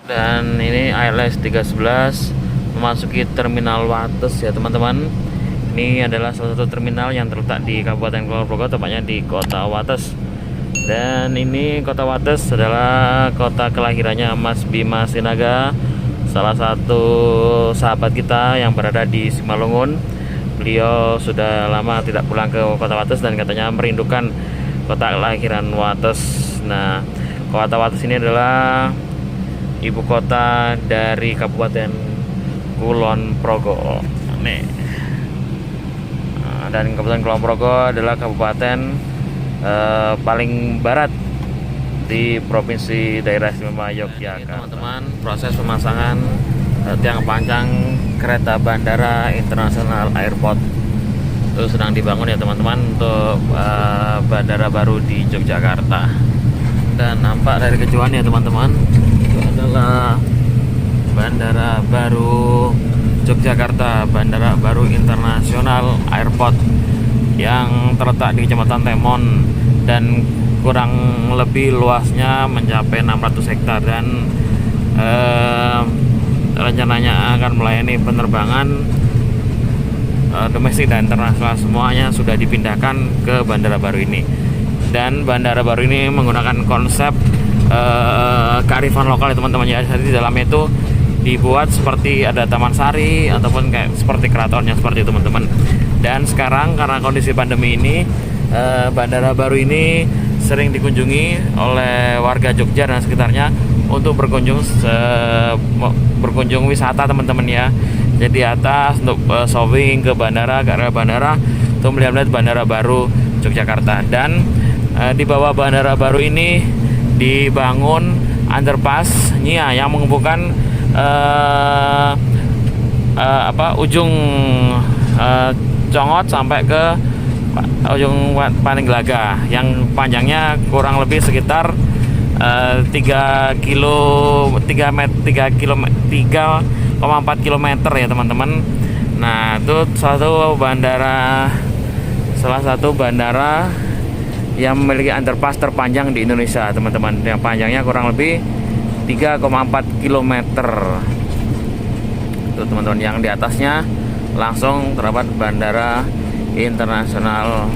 Dan ini ALS 311 memasuki terminal Wates ya teman-teman. Ini adalah salah satu terminal yang terletak di Kabupaten Kulon Progo, tepatnya di Kota Wates. Dan ini Kota Wates adalah kota kelahirannya Mas Bima Sinaga, salah satu sahabat kita yang berada di Simalungun. Beliau sudah lama tidak pulang ke Kota Wates dan katanya merindukan kota kelahiran Wates. Nah, Kota Wates ini adalah ibu kota dari Kabupaten Kulon Progo. Nih. Dan Kabupaten Kulon Progo adalah kabupaten paling barat di provinsi daerah istimewa Yogyakarta. Teman-teman, proses pemasangan tiang panjang kereta Bandara Internasional Airport itu sedang dibangun ya teman-teman, untuk bandara baru di Yogyakarta. Dan nampak dari kejauhan ya teman-teman, itu adalah bandara baru Yogyakarta, Bandara Baru Internasional Airport yang terletak di Kecamatan Temon dan kurang lebih luasnya mencapai 600 hektar dan rencananya akan melayani penerbangan domestik dan internasional. Semuanya sudah dipindahkan ke bandara baru ini, dan bandara baru ini menggunakan konsep kearifan lokal ya teman-teman ya. Jadi di dalamnya itu dibuat seperti ada taman sari ataupun kayak seperti keratonnya seperti itu teman-teman. Dan sekarang karena kondisi pandemi ini, bandara baru ini sering dikunjungi oleh warga Jogja dan sekitarnya untuk berkunjung wisata teman-teman ya. Jadi atas untuk shopping ke bandara, ke area bandara, untuk melihat bandara baru Yogyakarta. Dan di bawah bandara baru ini dibangun underpass NIA yang menghubungkan ujung Congot sampai ke ujung Panenggelaga yang panjangnya kurang lebih sekitar 3,4 km ya teman-teman. Nah, itu salah satu bandara yang memiliki underpass terpanjang di Indonesia teman-teman, yang panjangnya kurang lebih 3,4 km itu teman-teman, yang di atasnya langsung terdapat Bandara Internasional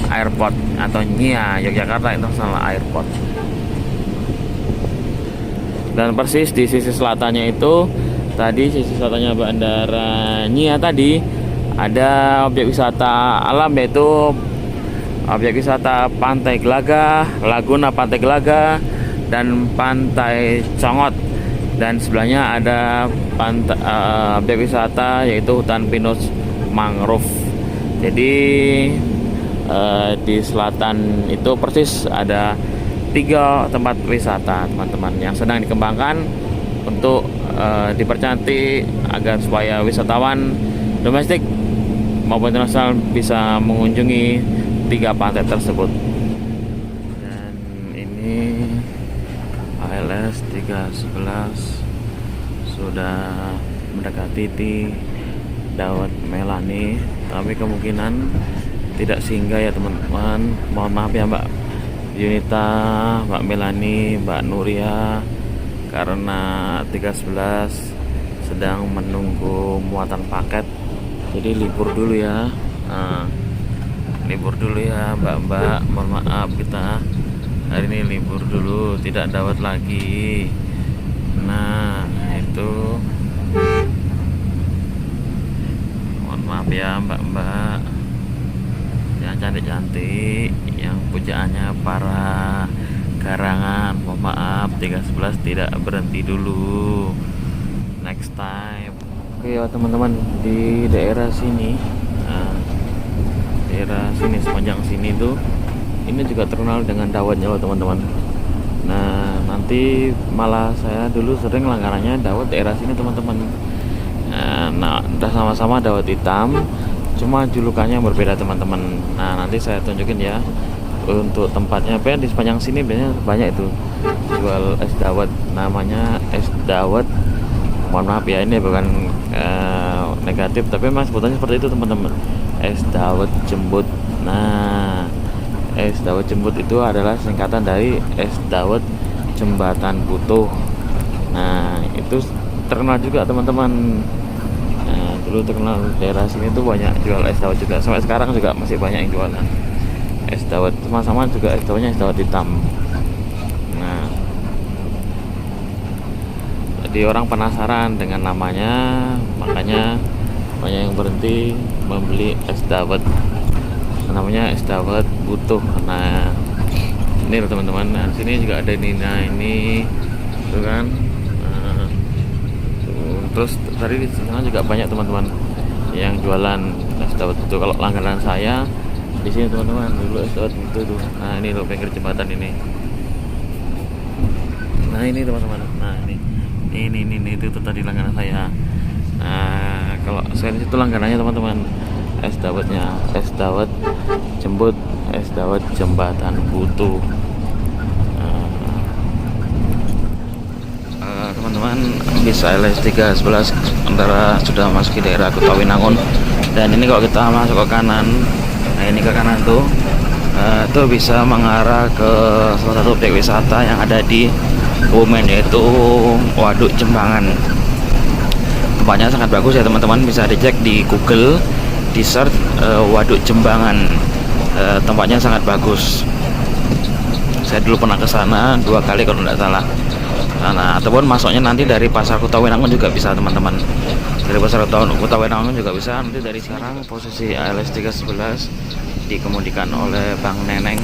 Airport atau NIA, Yogyakarta International Airport. Dan persis di sisi selatannya itu tadi, sisi selatannya Bandara NIA tadi, ada objek wisata alam, yaitu objek wisata Pantai Gelaga, Laguna Pantai Gelaga dan Pantai Congot. Dan sebelahnya ada objek wisata yaitu hutan pinus mangrove. Jadi di selatan itu persis ada 3 tempat wisata teman-teman yang sedang dikembangkan untuk dipercantik agar supaya wisatawan domestik maupun internasional bisa mengunjungi 3 pantai tersebut. Dan ini ALS 311 sudah mendekati di Dawet Melani, tapi kemungkinan tidak singgah ya teman-teman. Mohon maaf ya Mbak Yunita, Mbak Melani, Mbak Nuria, karena 311 sedang menunggu muatan paket, jadi libur dulu ya. Libur dulu ya Mbak-mbak, mohon maaf, kita hari ini libur dulu, tidak dawet lagi. Nah itu mohon maaf ya Mbak-mbak yang cantik-cantik, yang pujaannya para garangan, mohon maaf 311 tidak berhenti dulu, next time. Oke ya teman-teman, di daerah sini, daerah sini sepanjang sini tuh ini juga terkenal dengan dawetnya loh teman-teman. Nah nanti malah saya dulu sering langganannya dawet daerah sini teman-teman. Nah udah sama-sama dawet hitam, cuma julukannya berbeda teman-teman. Nah nanti saya tunjukin ya untuk tempatnya. Di sepanjang sini biasanya banyak itu jual es dawet, namanya es dawet. Mohon maaf ya, ini bukan negatif, tapi memang sebutannya seperti itu teman-teman, es dawet jembut. Nah es dawet jembut itu adalah singkatan dari es dawet jembatan butuh. Nah itu terkenal juga teman-teman. Nah, dulu terkenal daerah sini tuh banyak jual es dawet juga, sampai sekarang juga masih banyak yang jualan es dawet, sama-sama juga es dawetnya es dawet hitam. Nah, jadi orang penasaran dengan namanya, makanya banyak yang berhenti membeli es dawet. Namanya es dawet butuh. Nah, ini loh teman-teman. Nah, sini juga ada ini. Nah, ini tuh kan. Nah, tuh. Terus tadi di sana juga banyak teman-teman yang jualan es dawet itu. Kalau langganan saya di sini teman-teman, dulu es dawet itu tuh. Nah, ini loh pinggir jembatan ini. Nah, ini teman-teman. Nah, ini itu tadi langganan saya. Nah, kalau saya itu langganannya teman-teman, es dawetnya, es dawet jembut, es dawet jembatan butuh. Teman-teman bisa LS311 antara sudah masuk ke daerah Kutawinangun, dan ini kalau kita masuk ke kanan, nah ini ke kanan tuh, itu bisa mengarah ke salah satu objek wisata yang ada di Kebumen, yaitu Waduk Jembangan. Tempatnya sangat bagus ya teman-teman, bisa dicek di Google, di search Waduk Jembangan. Tempatnya sangat bagus. Saya dulu pernah ke sana 2 kali kalau tidak salah. Nah, ataupun masuknya nanti dari Pasar Kutawinangun juga bisa teman-teman. Dari Pasar Kutawinangun juga bisa. Nanti dari sekarang posisi ALS311 dikemudikan oleh Bang Neneng.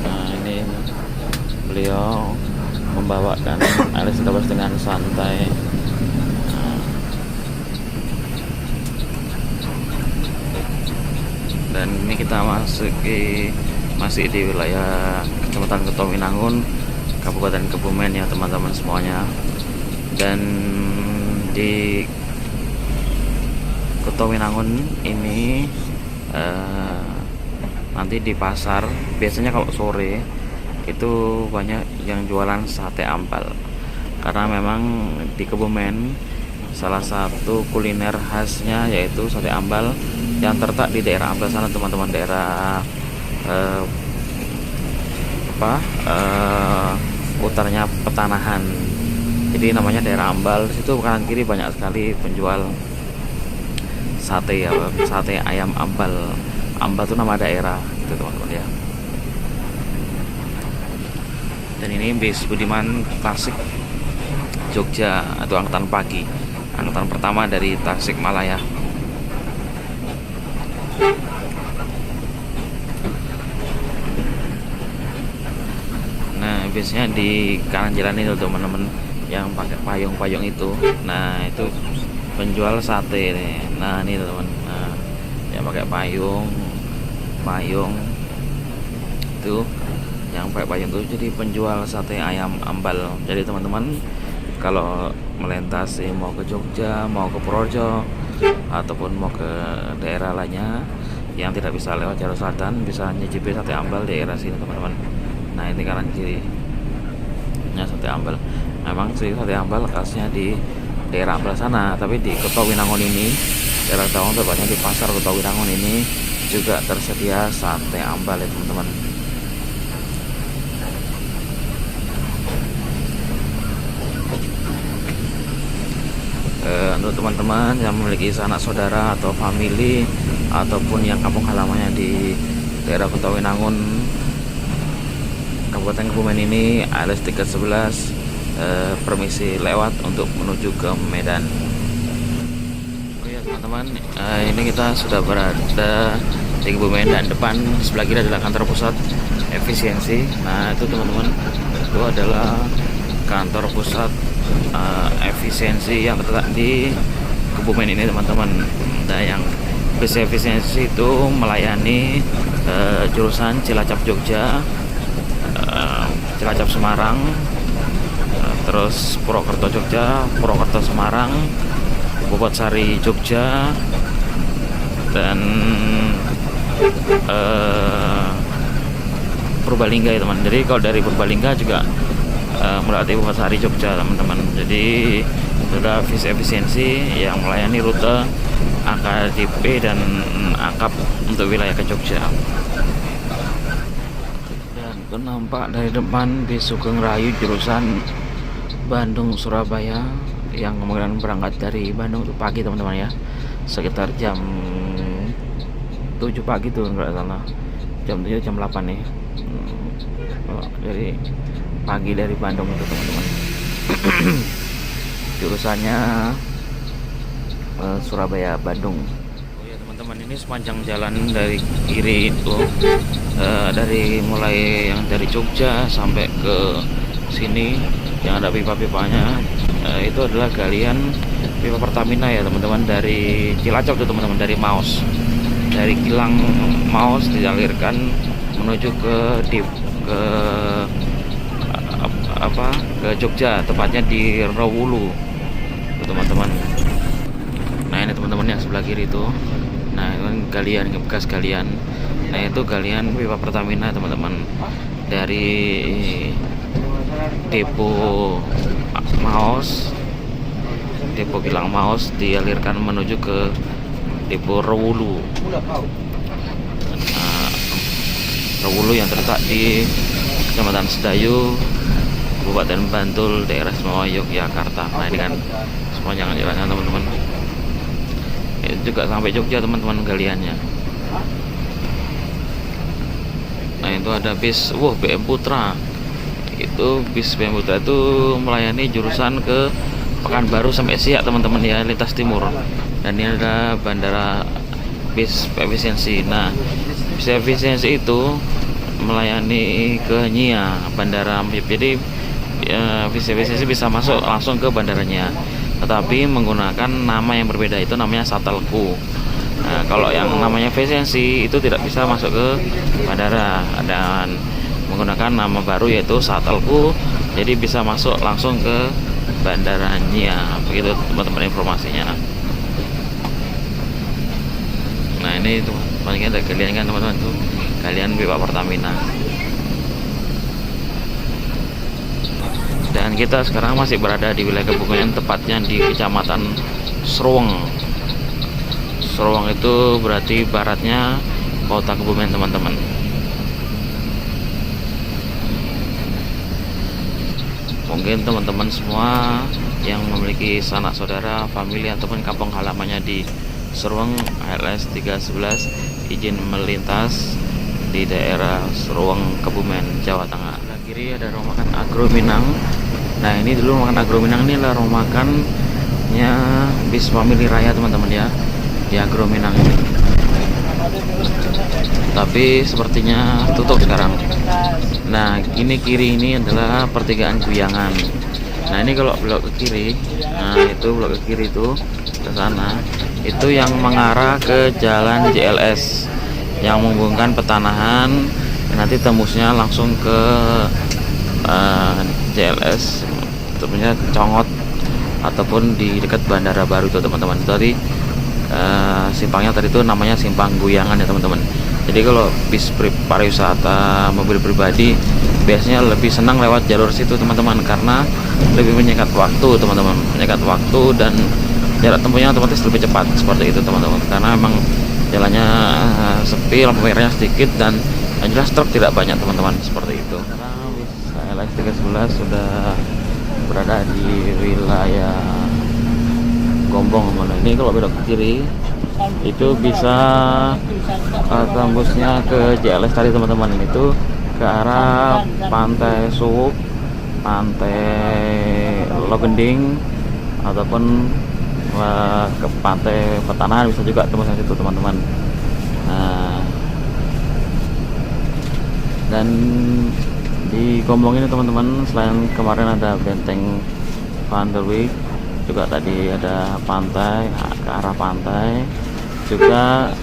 Nah, ini beliau membawakan ALS311 dengan santai. Dan ini kita masih di wilayah Kecamatan Kutawinangun, Kabupaten Kebumen ya teman-teman semuanya. Dan di Kutawinangun ini nanti di pasar biasanya kalau sore itu banyak yang jualan sate ambal, karena memang di Kebumen salah satu kuliner khasnya yaitu sate ambal yang terletak di daerah Ambal sana teman-teman, daerah utaranya Petanahan. Jadi namanya daerah Ambal. Situ kanan kiri banyak sekali penjual sate ya, sate ayam ambal. Ambal itu nama daerah itu teman-teman ya. Dan ini bis Budiman Tasik Jogja atau angkutan pagi, angkutan pertama dari Tasikmalaya. Nah, biasanya di kanan jalan itu teman-teman yang pakai payung-payung itu. Nah, itu penjual sate nih. Nah, ini teman. Nah, yang pakai payung itu, yang pakai payung itu jadi penjual sate ayam ambal. Jadi teman-teman kalau melintasi mau ke Jogja, mau ke Purworejo, ataupun mau ke daerah lainnya yang tidak bisa lewat jalur selatan, bisa nyicipi sate ambal di daerah sini teman-teman. Nah, ini kanan kiri nya sate ambal. Memang sih sate ambal khasnya di daerah Ambal sana, tapi di Kutawinangun ini, daerah Tawang, tepatnya di pasar Kutawinangun ini juga tersedia sate ambal ya teman-teman. Untuk teman-teman yang memiliki sanak saudara atau family ataupun yang kampung halamannya di daerah Kutawinangun, Kabupaten Kebumen ini, ALS311 permisi lewat untuk menuju ke Medan. Oke ya teman-teman, ini kita sudah berada di Kebumen dan depan sebelah kiri adalah kantor pusat efisiensi. Nah, itu teman-teman, itu adalah kantor pusat efisiensi yang terletak di Kebumen ini teman-teman. Nah, yang bis efisiensi itu melayani jurusan Cilacap Jogja, Cilacap Semarang, terus Purwokerto Jogja, Purwokerto Semarang, Bobotsari Jogja, dan Purbalingga ya teman. Jadi kalau dari Purbalingga juga melewati Bobotsari Jogja teman-teman. Jadi sudah bis efisiensi yang melayani rute AKDP dan AKAP untuk wilayah ke Jogja. Dan itu nampak dari depan bis Sugeng Rahayu jurusan Bandung Surabaya yang kemungkinan berangkat dari Bandung itu pagi teman-teman ya, sekitar jam 7 pagi tuh nggak salah, jam 7 jam 8 nih. Dari pagi dari Bandung itu teman-teman. Jurusannya Surabaya Bandung. Oh ya teman-teman, ini sepanjang jalan dari kiri itu dari mulai yang dari Jogja sampai ke sini yang ada pipa-pipanya, itu adalah galian pipa Pertamina ya teman-teman, dari Cilacap tuh teman-teman, dari Maus, dari kilang Maus dialirkan menuju ke ke Jogja, tepatnya di Rawulu teman-teman. Nah ini teman-teman yang sebelah kiri itu, nah ini galian, bekas galian. Nah itu galian pipa Pertamina teman-teman, dari depo Maus, depo kilang Maus dialirkan menuju ke depo Rawulu. Rawulu yang terletak di Kecamatan Sedayu, Kabupaten Bantul, daerah Istimewa Yogyakarta. Nah ini kan sepanjang jalannya teman-teman. Ini juga sampai Jogja teman-teman galiannya. Nah itu ada bis, BM Putra. Itu bis BM Putra itu melayani jurusan ke Pekanbaru sampai Siak teman-teman ya, lintas timur. Dan ini ada bandara bis efisiensi. Nah bis efisiensi itu melayani ke Nyia, bandara. Jadi bis efisiensi bisa masuk langsung ke bandaranya, tetapi menggunakan nama yang berbeda, itu namanya Shuttle-ku. Nah, kalau yang namanya efisiensi itu tidak bisa masuk ke bandara dan menggunakan nama baru yaitu Shuttle-ku, jadi bisa masuk langsung ke bandaranya. Begitu teman-teman informasinya. Nah ini tuh paling ada galian kan teman-teman, tuh galian pipa Pertamina. Dan kita sekarang masih berada di wilayah Kebumen, tepatnya di Kecamatan Sruweng. Sruweng itu berarti baratnya kota Kebumen teman-teman. Mungkin teman-teman semua yang memiliki sanak saudara, famili ataupun kampung halamannya di Sruweng, LS 311 izin melintas di daerah Sruweng, Kebumen, Jawa Tengah. Sebelah kiri ada rumah makan Agro Minang. Nah ini dulu rumah makan Agro Minang, ini adalah rumah makannya bis Family Raya teman-teman ya, di Agro Minang ini. Tapi sepertinya tutup sekarang. Nah ini kiri ini adalah pertigaan Guyangan. Nah ini kalau belok ke kiri, nah itu belok ke kiri itu ke sana, itu yang mengarah ke jalan JLS yang menghubungkan Petanahan, nanti tembusnya langsung ke JLS, tentunya Congot ataupun di dekat Bandara Baru itu teman-teman. Tadi simpangnya tadi itu namanya Simpang Guyangan ya teman-teman. Jadi kalau bis pariwisata mobil pribadi biasanya lebih senang lewat jalur situ teman-teman, karena lebih menyingkat waktu teman-teman, menyingkat waktu dan jarak tempuhnya otomatis lebih cepat seperti itu teman-teman, karena memang jalannya sepi, lampu merahnya sedikit, dan yang jelas truk tidak banyak teman-teman, seperti itu. Sekarang bis LS 311 sudah berada di wilayah Gombong. Ini kalau belok ke kiri itu bisa tembusnya ke JLS tadi teman-teman, itu ke arah Pantai Suwuk, Pantai Logending, ataupun ke Pantai Petanahan bisa juga tembusnya situ teman-teman. Nah, dan di Gombong ini teman-teman, selain kemarin ada Benteng Van der Wijk, juga tadi ada pantai, ke arah pantai juga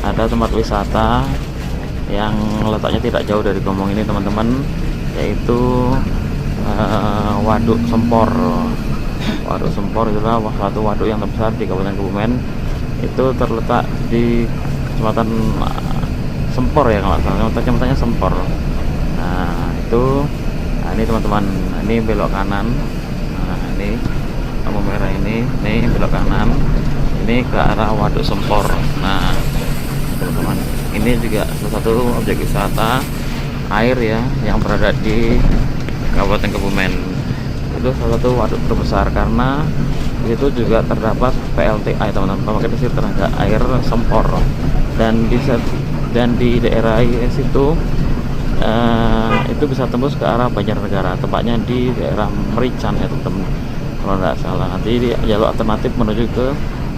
ada tempat wisata yang letaknya tidak jauh dari Gombong ini teman-teman, yaitu Waduk Sempor. Waduk Sempor itulah suatu waduk yang terbesar di Kabupaten Kebumen, itu terletak di Kecamatan Sempor ya kalau salah, kecamatannya Sempor. Nah itu, nah ini teman-teman, ini belok kanan. Nah ini lampu merah ini belok kanan, ini ke arah Waduk Sempor. Nah teman-teman, ini juga salah satu objek wisata air ya yang berada di Kabupaten Kebumen. Itu salah satu waduk terbesar karena itu juga terdapat PLTA teman-teman, pembangkit listrik tenaga air Sempor, dan di daerah IS itu bisa tembus ke arah Banjarnegara, tepatnya di daerah Merican ya teman-teman kalau tidak salah. Nanti di jalur alternatif menuju ke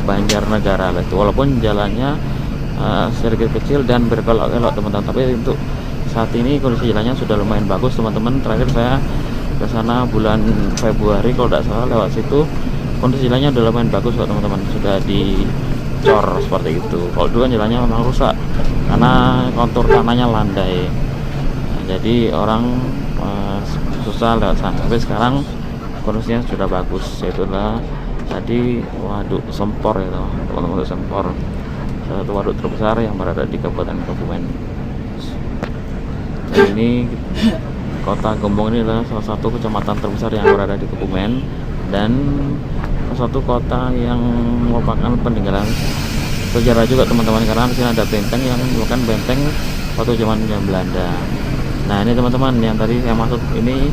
Banjarnegara itu, walaupun jalannya sedikit kecil dan berkelok-kelok teman-teman, tapi untuk saat ini kondisi jalannya sudah lumayan bagus teman-teman. Terakhir saya ke sana bulan Februari kalau tidak salah, lewat situ kondisi jalannya udah lumayan bagus kok teman-teman, sudah dicor seperti itu. Kalau dulu kan jalannya memang rusak karena kontur tanahnya landai, jadi orang susah lewat sana. Tapi sekarang kondisinya sudah bagus, yaitulah tadi waduk Sempor ya teman-teman, waduk Sempor, salah satu waduk terbesar yang berada di Kabupaten Kebumen. Dan ini Kota Gombong ini adalah salah satu kecamatan terbesar yang berada di Kebumen, dan salah satu kota yang merupakan peninggalan sejarah juga teman-teman, karena di sini ada benteng yang merupakan benteng waktu zaman Belanda. Nah ini teman-teman yang tadi saya maksud, ini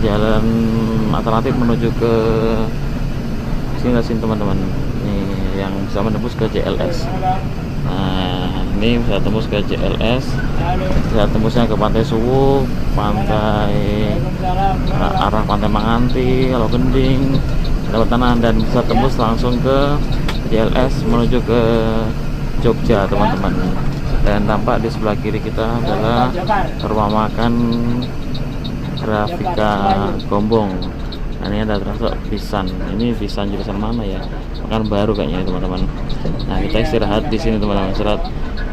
jalan alternatif menuju ke sini teman-teman, ini yang bisa menembus ke JLS. Nah ini bisa tembus ke JLS, bisa tembusnya ke Pantai Suwuk, arah Pantai Manganti, Kalau Gending, Tanan, dan bisa tembus langsung ke JLS menuju ke Jogja teman-teman. Dan tampak di sebelah kiri kita adalah rumah makan Grafika Gombong. Nah ini ada termasuk Pisan. Ini Pisan jurusan mana ya? Makan baru kayaknya teman-teman. Nah kita istirahat di sini teman-teman, istirahat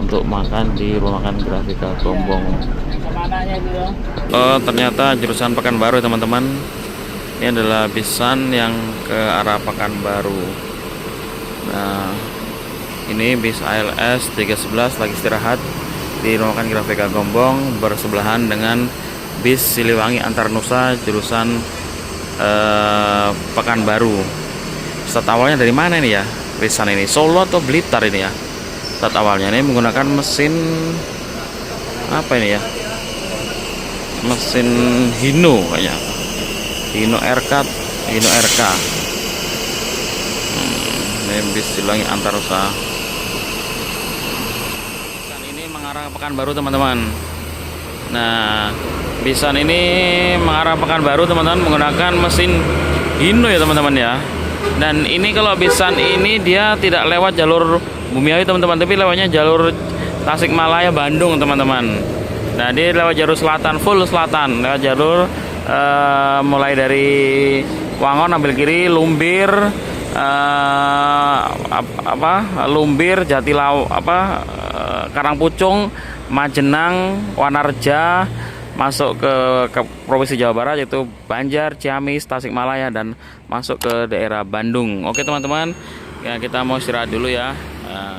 untuk makan di rumah makan Grafika Gombong. Oh ternyata jurusan Pekanbaru teman-teman. Ini adalah Pisan yang ke arah Pekanbaru. Nah ini bis ALS 311 lagi istirahat di rumah makan Grafika Gombong, bersebelahan dengan bis Siliwangi Antarnusa jurusan Pekanbaru. Start awalnya dari mana ini ya? Pisan ini Solo atau Blitar ini ya? Start awalnya ini menggunakan mesin apa ini ya? Mesin Hino kayaknya. Hino RK. Ini bis Siliwangi Antarnusa. Pisan ini mengarah ke Pekanbaru teman-teman. Nah, Pisan ini mengarah Pekanbaru teman-teman menggunakan mesin Hino ya teman-teman ya. Dan ini kalau Pisan ini dia tidak lewat jalur Bumiayu teman-teman, tapi lewatnya jalur Tasikmalaya Bandung teman-teman. Nah dia lewat jalur selatan, full selatan, lewat jalur mulai dari Wangon ambil kiri, Lumbir, Lumbir, Jatilaw, Karangpucung, Majenang, Wanarja, masuk ke Provinsi Jawa Barat yaitu Banjar, Ciamis, Tasikmalaya, dan masuk ke daerah Bandung. Oke teman-teman, ya kita mau istirahat dulu ya.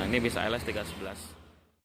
Ini bis ALS 311.